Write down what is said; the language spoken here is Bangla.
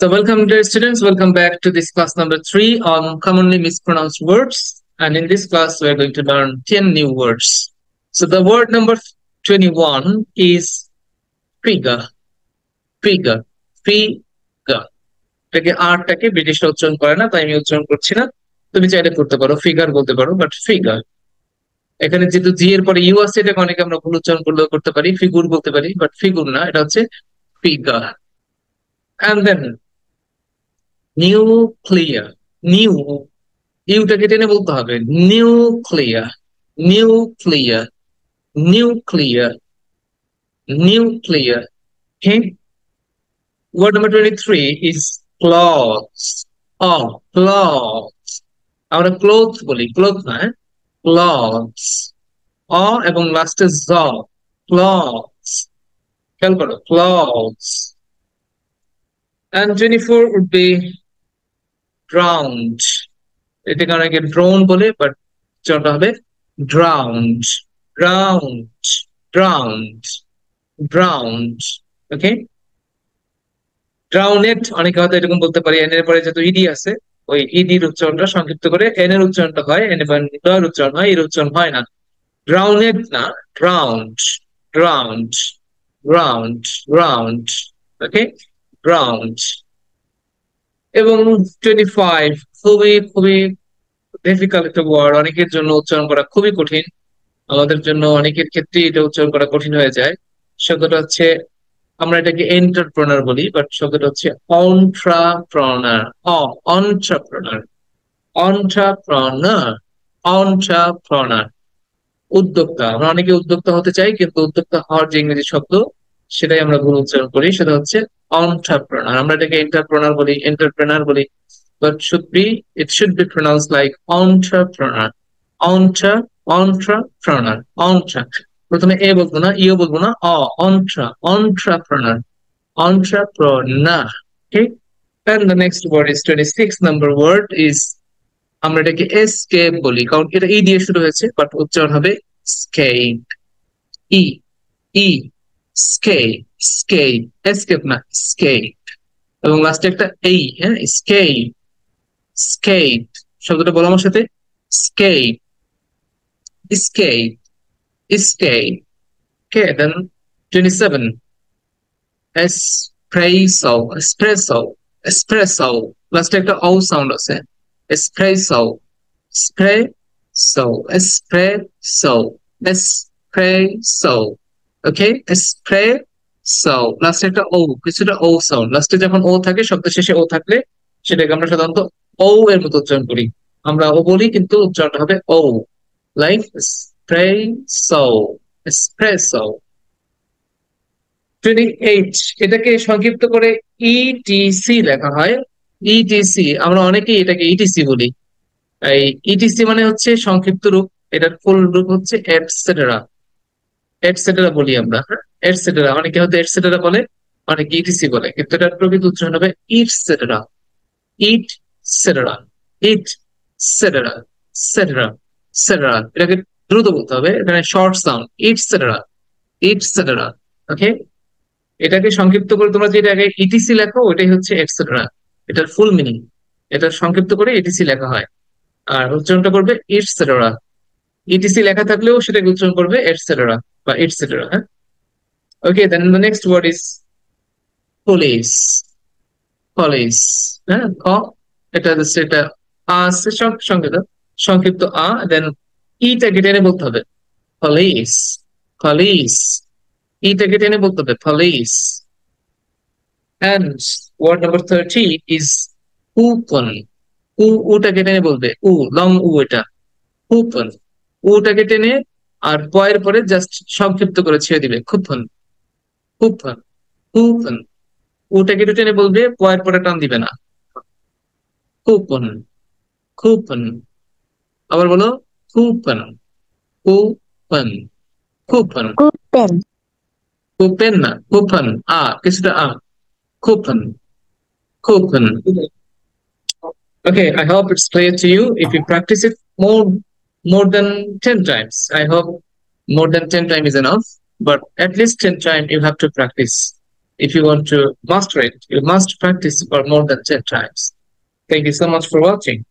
So, welcome, dear students. Welcome back to this class number 3 on commonly mispronounced words. And in this class, we are going to learn 10 new words. So, the word number 21 is figure. Figure. Figure. এটাকে আরটাকে ব্রিটিশরা উচ্চারণ করে না, তাই আমি উচ্চারণ করছি না। তুমি চাইলে করতে পারো, ফিগার বলতে পারো, বাট ফিগার। এখানে যেহেতু জি এর পরে ইউ আছে, এটাকে অনেকে আমরা ভুল উচ্চারণ করলেও করতে পারি, ফিগুর বলতে পারি, বাট ফিগুর না, এটা হচ্ছে ফিগার। And then নিউক্লিয়ার, ইউটাকে টেনে বলতে হবে, nuclear, nuclear, nuclear, nuclear. Okay. Word number 23 is clothes. Oh, clothes. আমরা clothes বলি, clothes না, clothes. এবং লাস্টে জ, clothes. খেয়াল করো, clothes. And 24 would be drowned. এটাকে অনেকে ড্রোন বলে, বাট উচ্চারণটা হবে drowned, drowned, drowned, drowned. ওকে, drowned অনেকে হয়তো এরকম বলতে পারি, এন এর পরে যেহেতু ইডি আছে, ওই ইডির উচ্চারণটা সংক্ষিপ্ত করে এন এর উচ্চারণটা হয়, এন এর উচ্চারণ হয়, এর উচ্চারণ হয় না। drowned না, drowned, drowned, drowned, drowned. ওকে, drowned. এবং 25 খুবই খুবই ডিফিকাল্ট একটা ওয়ার্ড, অনেকের জন্য উচ্চারণ করা খুবই কঠিন, আমাদের জন্য অনেকের ক্ষেত্রে এটা উচ্চারণ করা কঠিন হয়ে যায়। শব্দটা হচ্ছে, আমরা এটাকে এন্টারপ্রেনার বলি, বাট শব্দটা হচ্ছে অন্ট্রাপ্রনার। অন্ট্রাপ্রনার, অন্ট্রাপ্রনার, অন্ট্রাপ্রনার, উদ্যোক্তা। আমরা অনেকে উদ্যোক্তা হতে চাই, কিন্তু উদ্যোক্তা হওয়ার যে ইংরেজি শব্দ, সেটাই আমরা ভুল উচ্চারণ করি, সেটা হচ্ছে অন্ট্রাপ্রনার। আমরা এটাকে এন্টারপ্রেনার বলি, এন্টারপ্রেনার বলি, but it should be pronounced like entrepreneur. Entrepreneur, entre. প্রথমে এ বলবো না, ইও বলবো না, entrepreneur, entrepreneur. Okay. And the next word is 26 number word is, আমরা এটাকে escape বলি, কারণ এটা ই দিয়ে শুরু হয়েছে, বাট উচ্চারণ হবে escape. ই ই escape, escape, escape না, escape। এবং লাস্টে একটা এই, হ্যাঁ, escape, escape। শব্দটা বলো আমার সাথে, escape, escape, escape। Okay, then 27 espresso, espresso, espresso। লাস্টে একটা ও সাউন্ড আছে, espresso, espresso, espresso, espresso। Okay, espresso। লাস্টে একটা ও, কিছুটা ও সাউন্ড, লাস্টে যখন ও থাকে, শব্দ শেষে ও থাকলে সেটাকে আমরা সাধারণত ও এর মতো উচ্চারণ করি। আমরা ও বলি, কিন্তু উচ্চারণটা হবে ও, লাইক espresso, espresso। 28 এটাকে সংক্ষিপ্ত করে ইটিসি লেখা হয়, ইটিসি। আমরা অনেকেই এটাকে ইটিসি বলি। এই ইটিসি মানে হচ্ছে সংক্ষিপ্ত রূপ, এটার ফুল রূপ হচ্ছে এটসেটেরা, এটসেটেরা বলি আমরা, এটসেটেরা। অনেকে হয়তো এটসেটেরা বলে, অনেকে ইটিসি বলে, কিন্তু এটার প্রকৃত উচ্চারণ হবে ইটসেটেরা, ইট সেটেরা, ইট সেটেরা, সেটেরা, সেটেরা। এটাকে দ্রুত বলতে হবে, এখানে শর্ট সাউন্ড, ইট সেটেরা, ইট সেটেরা। ওকে, এটাকে সংক্ষিপ্ত করে তোমরা যেটা আগে ইটিসি লেখো, ওইটাই হচ্ছে এটসেটেরা, এটার ফুল মিনিং। এটা সংক্ষিপ্ত করে ইটিসি লেখা হয়, আর উচ্চারণটা করবে ইটসেটেরা। ইটিসি লেখা থাকলেও সেটাকে উচ্চারণ করবে এটসেটেরা বা ইটসেটেরা। হ্যাঁ, okay. Then the next word is police, police. হ্যাঁ, এটা সেটা আছে সংক্ষিপ্ত, সংক্ষিপ্ত আ, দেন ইটাকে টেনে বলতে হবে পুলিশ, পুলিশ। ইটাকে টেনে বলতে হবে police. And word number 30 is coupon. উটাকে টেনে বলবে, লং এটা, কুপন। উটাকে টেনে আর পয়ের পরে জাস্ট সংক্ষিপ্ত করে ছেড়ে দিবে, কুপন, কুপন, কুপন। উটাকে টেনে বলবে, পয়ের পরে টান দিবে না, কুপন, কুপন। আবার বলো, কুপন, কুপন, কুপন, কুপন, কুপেন না, কুপন, কিছুটা coupon, coupon. Okay, I hope it's clear to you. If you practice it more than 10 times, I hope more than 10 times is enough, but at least 10 times you have to practice. If you want to master it, you must practice for more than 10 times. Thank you so much for watching.